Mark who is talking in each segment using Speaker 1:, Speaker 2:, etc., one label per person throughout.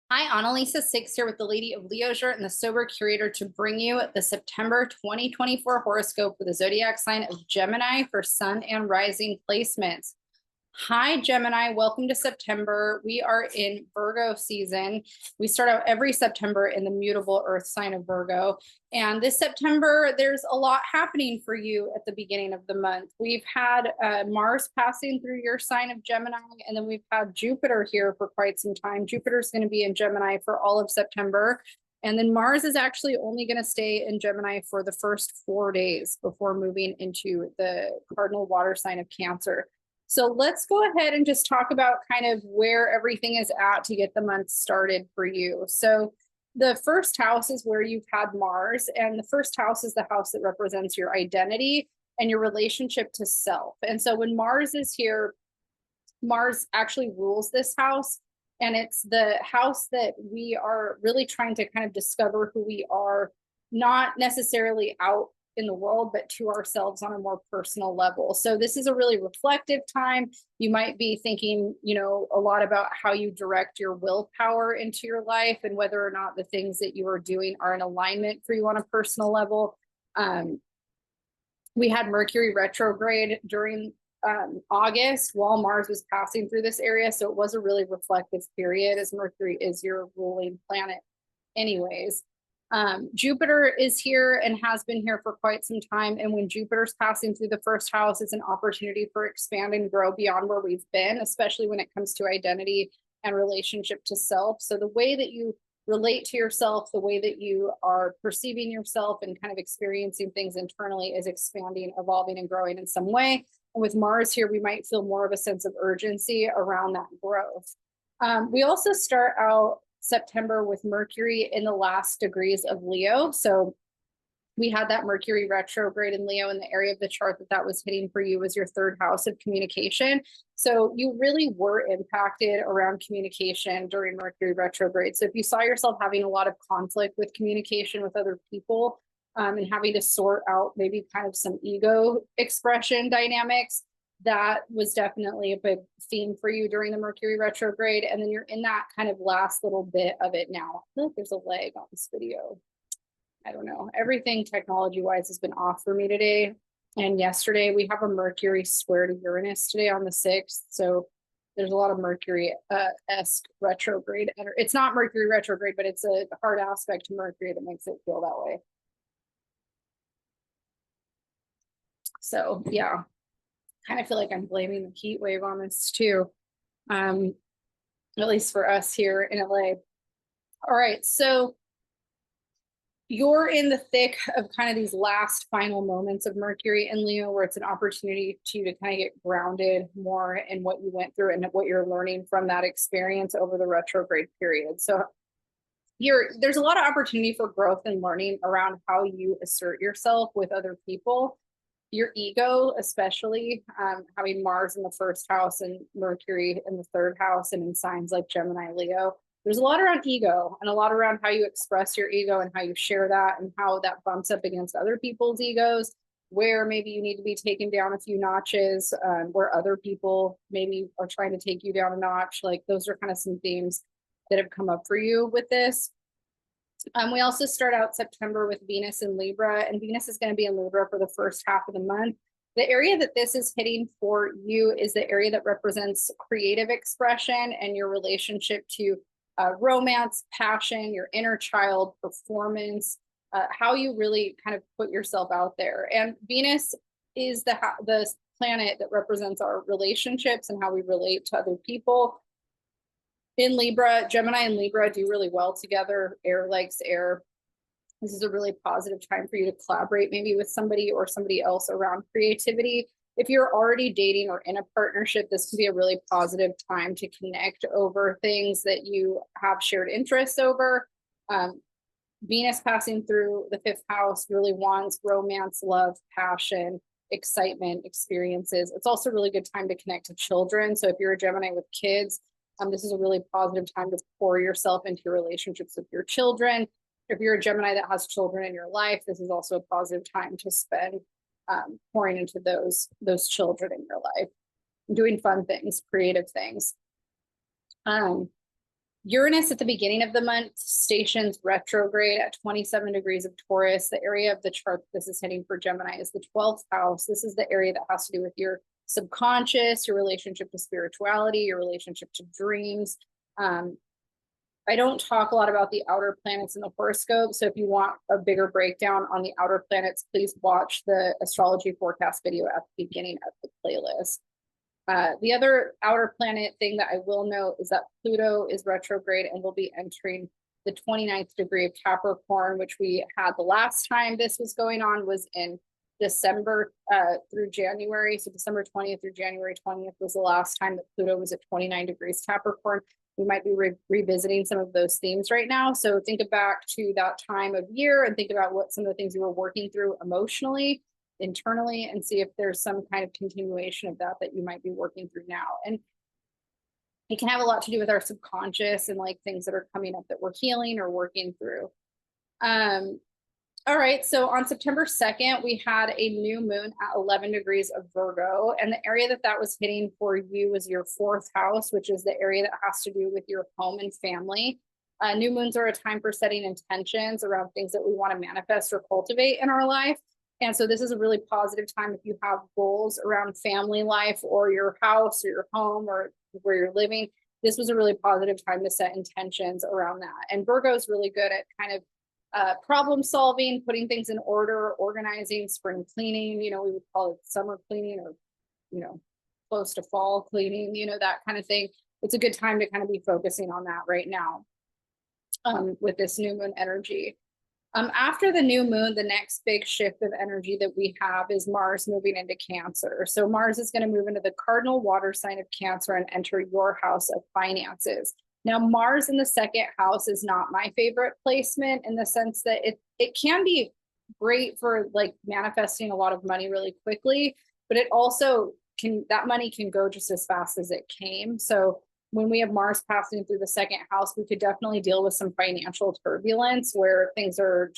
Speaker 1: Hi, Analisa 6 here with the Lady of Leisure and the Sober Curator to bring you the September 2024 horoscope for the zodiac sign of Gemini for sun and rising placements. Hi, Gemini. Welcome to September. We are in Virgo season. We start out every September in the mutable earth sign of Virgo. And this September, there's a lot happening for you at the beginning of the month. We've had Mars passing through your sign of Gemini, and then we've had Jupiter here for quite some time. Jupiter's going to be in Gemini for all of September. And then Mars is actually only going to stay in Gemini for the first 4 days before moving into the cardinal water sign of Cancer. So let's go ahead and just talk about kind of where everything is at to get the month started for you. So the first house is where you've had Mars, and the first house is the house that represents your identity and your relationship to self. And so when Mars is here, Mars actually rules this house, and it's the house that we are really trying to kind of discover who we are, not necessarily out in the world, but to ourselves on a more personal level. So this is a really reflective time. You might be thinking, a lot about how you direct your willpower into your life and whether or not the things that you are doing are in alignment for you on a personal level. We had Mercury retrograde during August while Mars was passing through this area. So it was a really reflective period, as Mercury is your ruling planet anyways. Jupiter is here and has been here for quite some time. And when Jupiter's passing through the first house, it's an opportunity for expand and grow beyond where we've been, especially when it comes to identity and relationship to self. So the way that you relate to yourself, the way that you are perceiving yourself and kind of experiencing things internally is expanding, evolving, and growing in some way. And with Mars here, we might feel more of a sense of urgency around that growth. We also start out September with Mercury in the last degrees of Leo. So we had that Mercury retrograde in Leo, in the area of the chart that was hitting for you was your third house of communication. So you really were impacted around communication during Mercury retrograde. So if you saw yourself having a lot of conflict with communication with other people, and having to sort out maybe kind of some ego expression dynamics, that was definitely a big theme for you during the Mercury retrograde. And then you're in that kind of last little bit of it now. I feel like there's a lag on this video. I don't know. Everything technology wise has been off for me today. And yesterday we have a Mercury square to Uranus today on the 6th. So there's a lot of Mercury-esque retrograde. It's not Mercury retrograde, but it's a hard aspect to Mercury that makes it feel that way. So yeah, kind of feel like I'm blaming the heat wave on this too, at least for us here in LA. All right, so you're in the thick of kind of these last final moments of Mercury and Leo, where it's an opportunity to kind of get grounded more in what you went through and what you're learning from that experience over the retrograde period. So there's a lot of opportunity for growth and learning around how you assert yourself with other people. Your ego, especially having Mars in the first house and Mercury in the third house, and in signs like Gemini, Leo, there's a lot around ego and a lot around how you express your ego and how you share that and how that bumps up against other people's egos, where maybe you need to be taken down a few notches, where other people maybe are trying to take you down a notch. Like those are kind of some themes that have come up for you with this. We also start out September with Venus in Libra, and Venus is going to be in Libra for the first half of the month. The area that this is hitting for you is the area that represents creative expression and your relationship to romance, passion, your inner child, performance, how you really kind of put yourself out there. And Venus is the planet that represents our relationships and how we relate to other people. In Libra, Gemini and Libra do really well together. Air likes air. This is a really positive time for you to collaborate maybe with somebody or somebody else around creativity. If you're already dating or in a partnership, this can be a really positive time to connect over things that you have shared interests over. Venus passing through the 5th house really wants romance, love, passion, excitement, experiences. It's also a really good time to connect to children. So if you're a Gemini with kids, this is a really positive time to pour yourself into your relationships with your children. If you're a Gemini that has children in your life, this is also a positive time to spend pouring into those children in your life, doing fun things, creative things. Uranus at the beginning of the month stations retrograde at 27 degrees of Taurus. The area of the chart this is hitting for Gemini is the 12th house. This is the area that has to do with your subconscious, your relationship to spirituality, your relationship to dreams. I don't talk a lot about the outer planets in the horoscope. So if you want a bigger breakdown on the outer planets, please watch the astrology forecast video at the beginning of the playlist. The other outer planet thing that I will note is that Pluto is retrograde and will be entering the 29th degree of Capricorn, which we had the last time this was going on was in December through January. So December 20th through January 20th was the last time that Pluto was at 29 degrees Capricorn. We might be revisiting some of those themes right now. So think back to that time of year and think about what some of the things you were working through emotionally, internally, and see if there's some kind of continuation of that you might be working through now. And it can have a lot to do with our subconscious and like things that are coming up that we're healing or working through. All right, so on September 2nd, we had a new moon at 11 degrees of Virgo, and the area that was hitting for you was your 4th house, which is the area that has to do with your home and family. New moons are a time for setting intentions around things that we want to manifest or cultivate in our life. And so this is a really positive time if you have goals around family life or your house or your home or where you're living. This was a really positive time to set intentions around that. And Virgo is really good at kind of problem solving, putting things in order, organizing, spring cleaning, we would call it summer cleaning or, close to fall cleaning, that kind of thing. It's a good time to kind of be focusing on that right now with this new moon energy. After the new moon, the next big shift of energy that we have is Mars moving into Cancer. So Mars is going to move into the cardinal water sign of Cancer and enter your house of finances. Now, Mars in the 2nd house is not my favorite placement in the sense that it can be great for like manifesting a lot of money really quickly, but it also that money can go just as fast as it came. So when we have Mars passing through the 2nd house, we could definitely deal with some financial turbulence where things are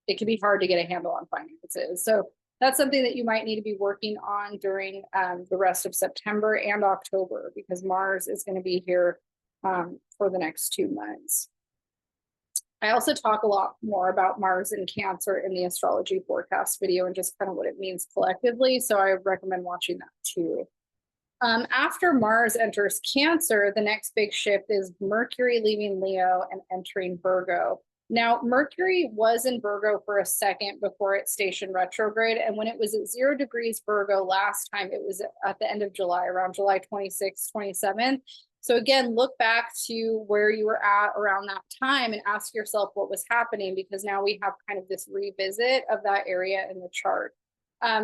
Speaker 1: it can be hard to get a handle on finances. So that's something that you might need to be working on during the rest of September and October, because Mars is going to be here for the next 2 months. I also talk a lot more about Mars and Cancer in the astrology forecast video and just kind of what it means collectively. So I recommend watching that too. After Mars enters Cancer, the next big shift is Mercury leaving Leo and entering Virgo. Now, Mercury was in Virgo for a second before it stationed retrograde. And when it was at 0 degrees Virgo last time, it was at the end of July, around July 26th, 27th. So again, look back to where you were at around that time and ask yourself what was happening, because now we have kind of this revisit of that area in the chart.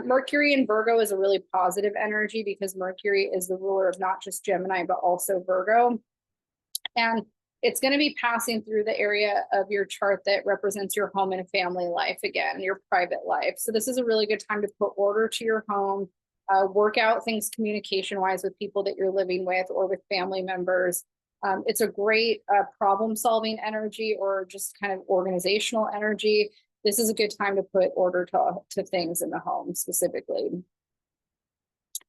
Speaker 1: Mercury in Virgo is a really positive energy because Mercury is the ruler of not just Gemini, but also Virgo. And it's going to be passing through the area of your chart that represents your home and family life again, your private life. So this is a really good time to put order to your home, work out things communication-wise with people that you're living with or with family members. It's a great problem-solving energy or just kind of organizational energy. This is a good time to put order to things in the home specifically.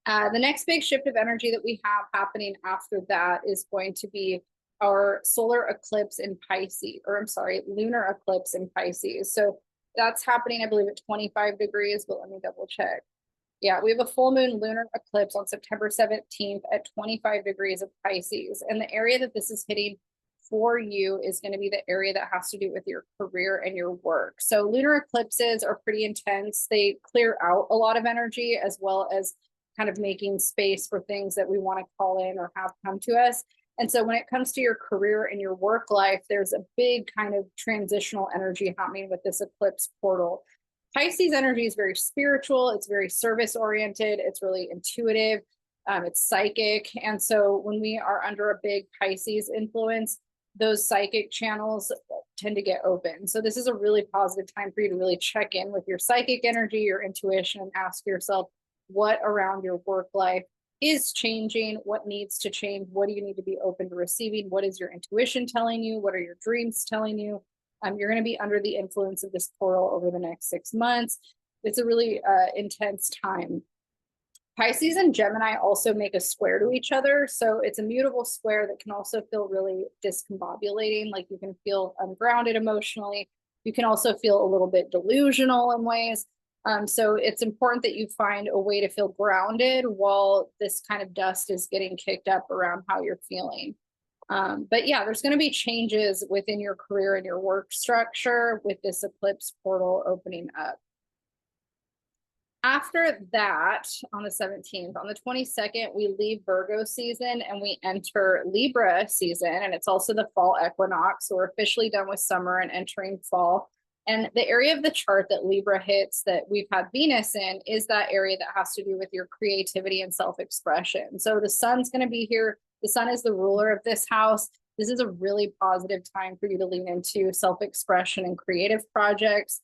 Speaker 1: The next big shift of energy that we have happening after that is going to be our solar eclipse in Pisces, or I'm sorry, lunar eclipse in Pisces. So that's happening, I believe, at 25 degrees, but let me double check. Yeah, we have a full moon lunar eclipse on September 17th at 25 degrees of Pisces. And the area that this is hitting for you is going to be the area that has to do with your career and your work. So lunar eclipses are pretty intense. They clear out a lot of energy as well as kind of making space for things that we want to call in or have come to us. And so when it comes to your career and your work life, there's a big kind of transitional energy happening with this eclipse portal. Pisces energy is very spiritual. It's very service oriented. It's really intuitive. It's psychic. And so when we are under a big Pisces influence, those psychic channels tend to get open. So this is a really positive time for you to really check in with your psychic energy, your intuition, and ask yourself what around your work life is changing, what needs to change, what do you need to be open to receiving, what is your intuition telling you, what are your dreams telling you. You're going to be under the influence of this portal over the next 6 months. It's a really intense time. Pisces and Gemini also make a square to each other. So it's a mutable square that can also feel really discombobulating. Like you can feel ungrounded emotionally. You can also feel a little bit delusional in ways. So it's important that you find a way to feel grounded while this kind of dust is getting kicked up around how you're feeling. But yeah, there's going to be changes within your career and your work structure with this eclipse portal opening up. After that, on the 17th, on the 22nd, we leave Virgo season and we enter Libra season. And it's also the fall equinox. So we're officially done with summer and entering fall. And the area of the chart that Libra hits that we've had Venus in is that area that has to do with your creativity and self-expression. So the sun's going to be here. The sun is the ruler of this house. This is a really positive time for you to lean into self-expression and creative projects.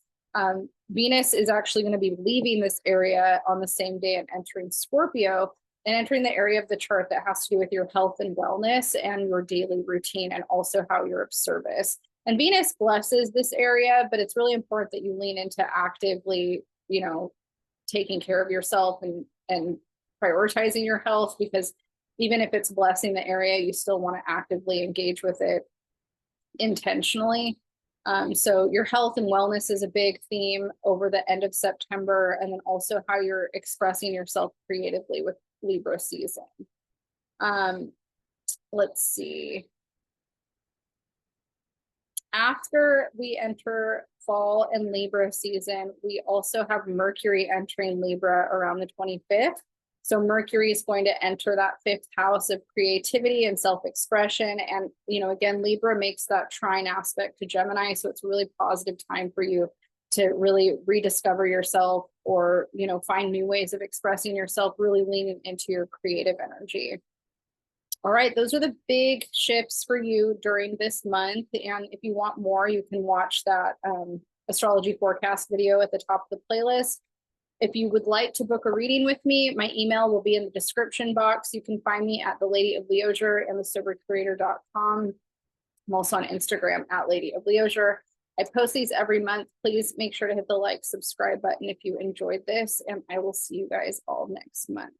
Speaker 1: Venus is actually going to be leaving this area on the same day and entering Scorpio and entering the area of the chart that has to do with your health and wellness and your daily routine and also how you're of service. And Venus blesses this area, but it's really important that you lean into actively, taking care of yourself and prioritizing your health, because even if it's blessing the area, you still want to actively engage with it intentionally. So your health and wellness is a big theme over the end of September, and then also how you're expressing yourself creatively with Libra season. Let's see. After we enter fall and Libra season, we also have Mercury entering Libra around the 25th. So Mercury is going to enter that 5th house of creativity and self-expression. And, again, Libra makes that trine aspect to Gemini. So it's a really positive time for you to really rediscover yourself or, find new ways of expressing yourself, really leaning into your creative energy. All right, those are the big shifts for you during this month. And if you want more, you can watch that astrology forecast video at the top of the playlist. If you would like to book a reading with me, my email will be in the description box. You can find me at the Lady of Leisure and thesobercreator.com. I'm also on Instagram at Lady of Leisure. I post these every month. Please make sure to hit the like, subscribe button if you enjoyed this, and I will see you guys all next month.